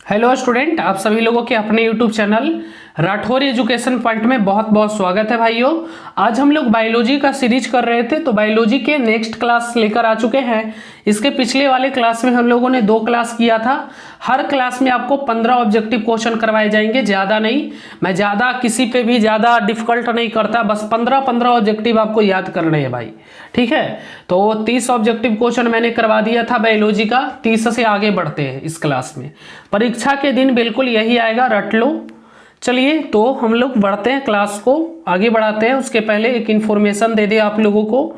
Hello student, आप सभी लोगों के अपने YouTube channel Rathore education point में बहुत बहुत स्वागत है भाइयों। आज हम लोग बायोलॉजी का सीरीज कर रहे थे, तो बायोलॉजी के नेक्स्ट क्लास लेकर आ चुके हैं। इसके पिछले वाले क्लास में हम लोगों ने 2 क्लास किया था। हर क्लास में आपको 15 ऑब्जेक्टिव क्वेश्चन करवाए जाएंगे, ज़्यादा नहीं। मैं ज़्यादा किसी पे भी ज़्यादा डिफिकल्ट नहीं करता, बस 15 ऑब्जेक्टिव आपको याद करने हैं भाई, ठीक है। तो 30 ऑब्जेक्टिव क्वेश्चन मैंने करवा दिया था बायोलॉजी का। 30 से आगे बढ़ते हैं इस क्लास में। परीक्षा के दिन बिल्कुल यही आएगा, रट लो। चलिए तो हम लोग बढ़ते हैं, क्लास को आगे बढ़ाते हैं। उसके पहले एक इन्फॉर्मेशन दे दे आप लोगों को।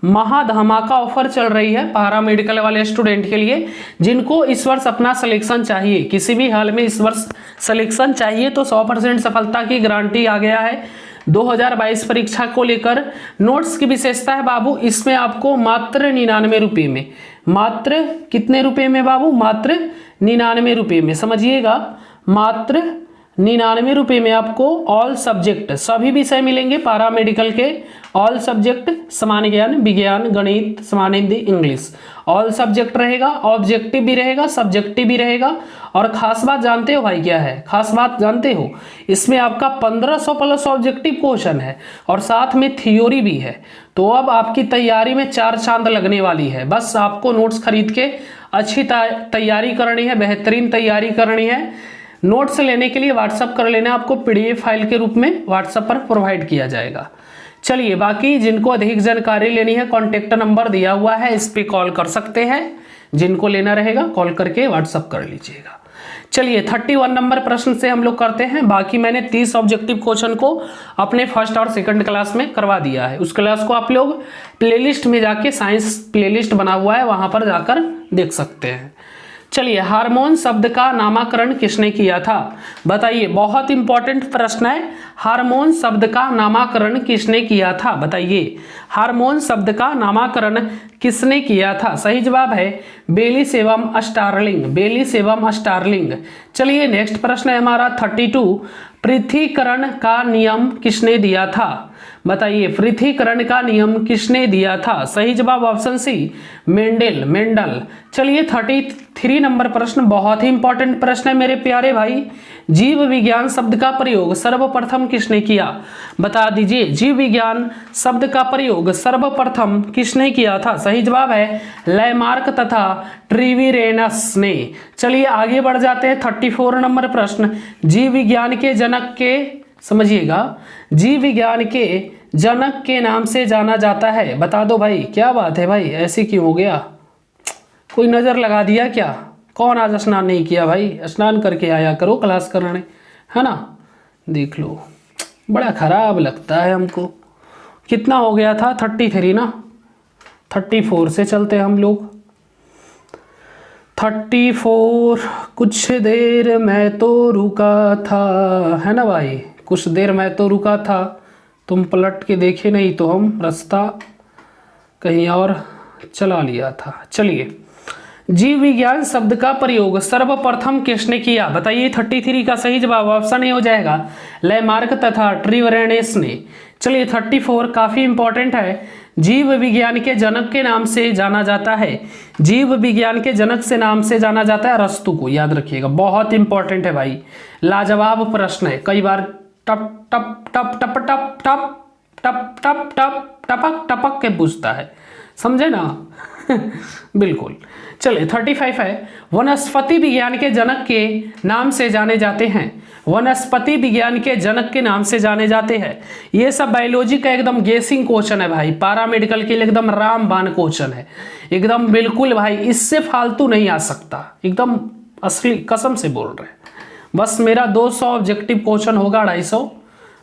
महा धमाका ऑफर चल रही है पैरा मेडिकल वाले स्टूडेंट के लिए, जिनको इस वर्ष अपना सिलेक्शन चाहिए, किसी भी हाल में इस वर्ष सिलेक्शन चाहिए, तो 100% सफलता की गारंटी आ गया है 2022 परीक्षा को लेकर। नोट्स की विशेषता है बाबू, इसमें आपको मात्र 99 रुपये में, मात्र कितने रुपए में बाबू, मात्र 99 रुपये में, समझिएगा, मात्र 99 रुपये में आपको ऑल सब्जेक्ट सभी विषय मिलेंगे पैरा मेडिकल के। ऑल सब्जेक्ट, सामान्य ज्ञान, विज्ञान, गणित, सामान्य हिंदी, इंग्लिश, ऑल सब्जेक्ट रहेगा। ऑब्जेक्टिव भी रहेगा, सब्जेक्टिव भी रहेगा। और खास बात जानते हो भाई क्या है, खास बात जानते हो, इसमें आपका 1500 प्लस ऑब्जेक्टिव क्वेश्चन है और साथ में थ्योरी भी है। तो अब आपकी तैयारी में 4 चांद लगने वाली है। बस आपको नोट्स खरीद के अच्छी तैयारी करनी है, बेहतरीन तैयारी करनी है। नोट्स लेने के लिए व्हाट्सअप कर लेना, आपको पीडीएफ फाइल के रूप में व्हाट्सएप पर प्रोवाइड किया जाएगा। चलिए, बाकी जिनको अधिक जानकारी लेनी है, कॉन्टेक्ट नंबर दिया हुआ है, इस पे कॉल कर सकते हैं। जिनको लेना रहेगा कॉल करके व्हाट्सअप कर लीजिएगा। चलिए 31 नंबर प्रश्न से हम लोग करते हैं। बाकी मैंने 30 ऑब्जेक्टिव क्वेश्चन को अपने फर्स्ट और सेकंड क्लास में करवा दिया है। उस क्लास को आप लोग प्लेलिस्ट में जाके, साइंस प्लेलिस्ट बना हुआ है, वहां पर जाकर देख सकते हैं। चलिए, हार्मोन शब्द का नामकरण किसने किया था, बताइए। बहुत इंपॉर्टेंट प्रश्न है। हार्मोन शब्द का नामकरण किसने किया था, बताइए। हार्मोन शब्द का नामकरण किसने किया था? सही जवाब है बेलिस एवं स्टार्लिंग, बेलिस एवं स्टार्लिंग। चलिए नेक्स्ट प्रश्न है हमारा 32। पृथ्वीकरण का नियम किसने दिया था, बताइए। पृथ्वीकरण का नियम किसने दिया था? सही जवाब ऑप्शन सी, मेंडल, मेंडल। चलिए 33 नंबर प्रश्न, बहुत ही इंपॉर्टेंट प्रश्न है मेरे प्यारे भाई। जीव विज्ञान शब्द का प्रयोग सर्वप्रथम किसने किया, बता दीजिए। जीव विज्ञान शब्द का प्रयोग सर्वप्रथम किसने किया था? सही जवाब है लैमार्क तथा ट्रिविरेनस ने। चलिए आगे बढ़ जाते हैं 34 नंबर प्रश्न। जीव विज्ञान के जनक के, समझिएगा, जीव विज्ञान के जनक के नाम से जाना जाता है, बता दो भाई। क्या बात है भाई, ऐसे क्यों हो गया? कोई नजर लगा दिया क्या? कौन आज स्नान नहीं किया भाई? स्नान करके आया करो क्लास करने, है ना। देख लो, बड़ा खराब लगता है हमको। कितना हो गया था? 33 ना, 34 से चलते हम लोग। 34, कुछ देर मैं तो रुका था, है ना भाई, कुछ देर मैं तो रुका था, तुम पलट के देखे नहीं तो हम रास्ता कहीं और चला लिया था। चलिए, जीव विज्ञान शब्द का प्रयोग सर्वप्रथम किसने किया, बताइए। 33 का सही जवाब ऑप्शन ए हो जाएगा लैमार्क तथा ट्रिवरेनस ने। चलिए 34 काफी इंपॉर्टेंट है। जीव विज्ञान के जनक के नाम से जाना जाता है, जीव विज्ञान के जनक से नाम से जाना जाता है अरस्तु को, याद रखिएगा, बहुत इंपॉर्टेंट है भाई, लाजवाब प्रश्न है। कई बार टप टप टप टप टप टप टप टप टप टपक टपक के पूछता है, समझे ना। बिल्कुल। चलिए 35 है। वनस्पति विज्ञान के जनक के नाम से जाने जाते हैं, वनस्पति विज्ञान के जनक के नाम से जाने जाते हैं। ये सब बायोलॉजी का एकदम गेसिंग क्वेश्चन है भाई, पैरा मेडिकल के लिए एकदम रामबाण क्वेश्चन है, एकदम बिल्कुल भाई, इससे फालतू नहीं आ सकता, एकदम असली कसम से बोल रहे हैं। बस मेरा 200 ऑब्जेक्टिव क्वेश्चन होगा, 250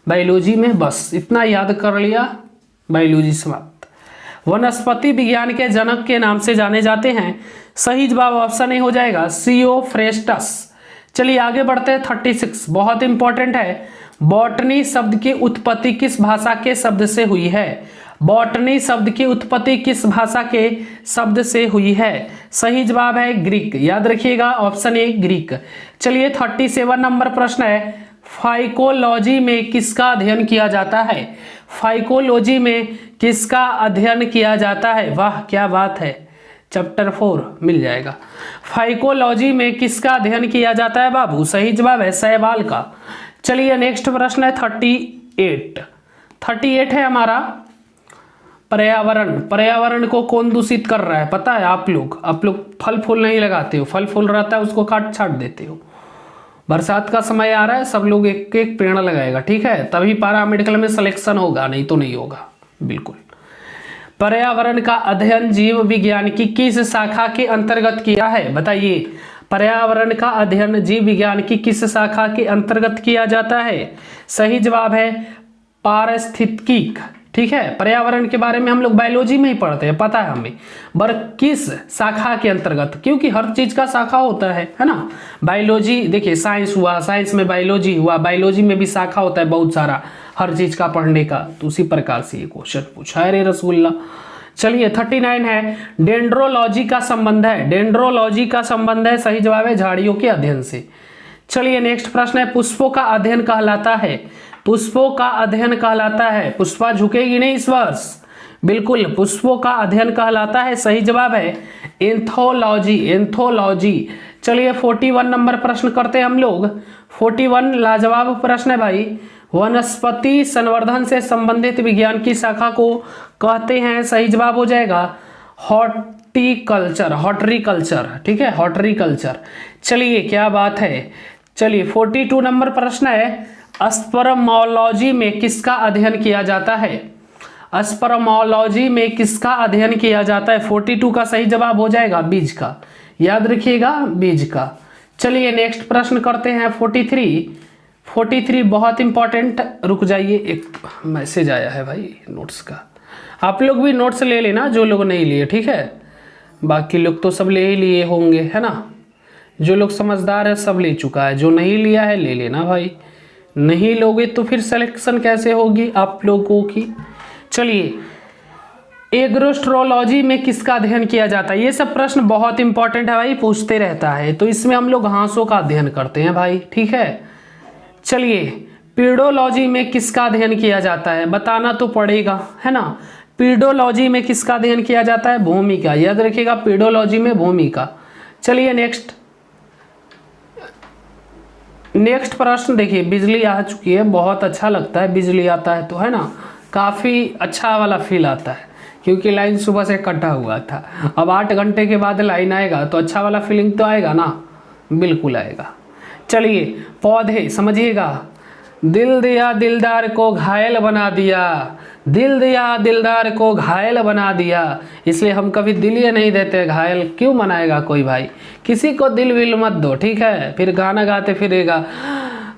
बायोलॉजी में, बस इतना याद कर लिया, बायोलॉजी समाप्त। वनस्पति विज्ञान के जनक के नाम से जाने जाते हैं, सही जवाब ऑप्शन ए हो जाएगा सियोफ्रेस्टस। चलिए आगे बढ़ते हैं 36, बहुत इंपॉर्टेंट है। बॉटनी शब्द की उत्पत्ति किस भाषा के शब्द से हुई है, बॉटनी शब्द की उत्पत्ति किस भाषा के शब्द से हुई है? सही जवाब है ग्रीक, याद रखिएगा ऑप्शन ए ग्रीक। चलिए 37 नंबर प्रश्न है। फाइकोलॉजी में किसका अध्ययन किया जाता है, फाइकोलॉजी में किसका अध्ययन किया जाता है? वाह क्या बात है, चैप्टर 4 मिल जाएगा। फाइकोलॉजी में किसका अध्ययन किया जाता है बाबू? सही जवाब है शैवाल का। चलिए नेक्स्ट प्रश्न है 38 है हमारा पर्यावरण। पर्यावरण को कौन दूषित कर रहा है पता है? आप लोग फल फूल नहीं लगाते हो, फल फूल रहता है उसको काट छाट देते हो। बरसात का समय आ रहा है, सब लोग एक एक पेड़ लगाएगा, ठीक है, तभी पारा मेडिकल में सिलेक्शन होगा, नहीं तो नहीं होगा। बिल्कुल। पर्यावरण का अध्ययन जीव विज्ञान की किस शाखा के अंतर्गत किया है? बताइए, पर्यावरण का अध्ययन जीव विज्ञान की किस शाखा के अंतर्गत किया जाता है? सही जवाब है पारिस्थितिकी, ठीक है। पर्यावरण के बारे में हम लोग बायोलॉजी में ही पढ़ते हैं, पता है हमें, पर किस शाखा के अंतर्गत, क्योंकि हर चीज का शाखा होता है ना। बायोलॉजी देखिए, साइंस हुआ, साइंस में बायोलॉजी हुआ, बायोलॉजी में भी शाखा होता है बहुत सारा हर चीज का पढ़ने का, तो उसी प्रकार से ये क्वेश्चन पूछा है रे रसगुल्ला। चलिए 39 है डेंड्रोलॉजी का संबंध है। डेंड्रोलॉजी का संबंध है, सही जवाब है झाड़ियों के अध्ययन से। चलिए नेक्स्ट प्रश्न है पुष्पों का अध्ययन कहलाता है। पुष्पों का अध्ययन कहलाता है, पुष्पा झुकेगी नहीं इस वर्ष, बिल्कुल, पुष्पों का अध्ययन कहलाता है, सही जवाब है एंथोलॉजी। एंथोलॉजी। चलिए 41 नंबर प्रश्न करते हैं हम लोग। 41 लाजवाब प्रश्न है भाई। वनस्पति संवर्धन से संबंधित विज्ञान की शाखा को कहते हैं, सही जवाब हो जाएगा हॉर्टिकल्चर, हॉर्टिकल्चर, ठीक है, हॉर्टिकल्चर। चलिए क्या बात है। चलिए 42 नंबर प्रश्न है स्पर्मोलॉजी में किसका अध्ययन किया जाता है? स्पर्मोलॉजी में किसका अध्ययन किया जाता है? 42 का सही जवाब हो जाएगा बीज का, याद रखिएगा बीज का। चलिए नेक्स्ट प्रश्न करते हैं 43 बहुत इंपॉर्टेंट। रुक जाइए, एक मैसेज आया है भाई नोट्स का, आप लोग भी नोट्स ले लेना जो लोग नहीं लिए, ठीक है, बाकी लोग तो सब ले ही लिए होंगे, है ना। जो लोग समझदार है सब ले चुका है, जो नहीं लिया है ले लेना भाई, नहीं लोगे तो फिर सिलेक्शन कैसे होगी आप लोगों की। चलिए एग्रोस्ट्रोलॉजी में किसका अध्ययन किया जाता है? ये सब प्रश्न बहुत इंपॉर्टेंट है भाई, पूछते रहता है, तो इसमें हम लोग घासों का अध्ययन करते हैं भाई, ठीक है। चलिए पीडोलॉजी में किसका अध्ययन किया जाता है? बताना तो पड़ेगा, है ना। पीडोलॉजी में किसका अध्ययन किया जाता है? भूमि का, याद रखिएगा पीडोलॉजी में भूमि का। चलिए नेक्स्ट प्रश्न देखिए, बिजली आ चुकी है, बहुत अच्छा लगता है बिजली आता है तो, है ना, काफ़ी अच्छा वाला फील आता है, क्योंकि लाइन सुबह से कटा हुआ था, अब 8 घंटे के बाद लाइन आएगा तो अच्छा वाला फीलिंग तो आएगा ना, बिल्कुल आएगा। चलिए पौधे समझिएगा, दिल दिया दिलदार को घायल बना दिया, दिल दिया दिलदार को घायल बना दिया, इसलिए हम कभी दिल ये नहीं देते, घायल क्यों बनाएगा कोई भाई, किसी को दिल विल मत दो, ठीक है, फिर गाना गाते फिरेगा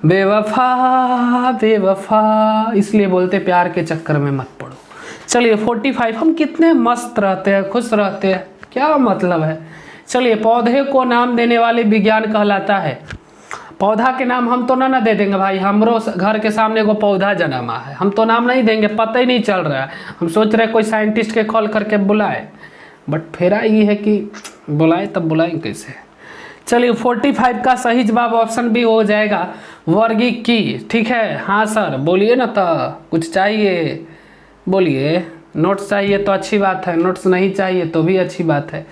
बेवफा बेवफा, इसलिए बोलते प्यार के चक्कर में मत पड़ो। चलिए 45 हम कितने मस्त रहते हैं, खुश रहते हैं, क्या मतलब है। चलिए पौधे को नाम देने वाले विज्ञान कहलाता है। पौधा के नाम हम तो ना दे देंगे भाई, हमरो घर के सामने को पौधा जन्मा है, हम तो नाम नहीं देंगे, पता ही नहीं चल रहा है, हम सोच रहे हैं कोई साइंटिस्ट के कॉल करके बुलाए, बट फेरा ये है कि बुलाए तब बुलाएं कैसे। चलिए 45 का सही जवाब ऑप्शन भी हो जाएगा वर्गीकी, ठीक है। हाँ सर बोलिए ना, तो कुछ चाहिए बोलिए, नोट्स चाहिए तो अच्छी बात है, नोट्स नहीं चाहिए तो भी अच्छी बात है।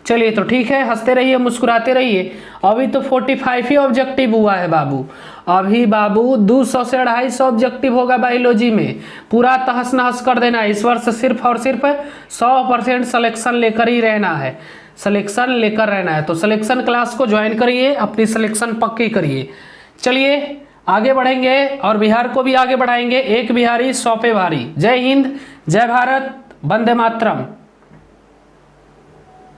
चलिए तो ठीक है, हंसते रहिए मुस्कुराते रहिए। अभी तो 45 ही ऑब्जेक्टिव हुआ है बाबू, अभी बाबू 200 से 250 ऑब्जेक्टिव होगा बायोलॉजी में, पूरा तहस नहस कर देना है इस वर्ष, सिर्फ और सिर्फ 100% सिलेक्शन लेकर ही रहना है, सिलेक्शन लेकर रहना है। तो सिलेक्शन क्लास को ज्वाइन करिए, अपनी सिलेक्शन पक्की करिए। चलिए आगे बढ़ेंगे और बिहार को भी आगे बढ़ाएंगे, एक बिहारी 100 पे भारी। जय हिंद, जय भारत, वंदे मातरम।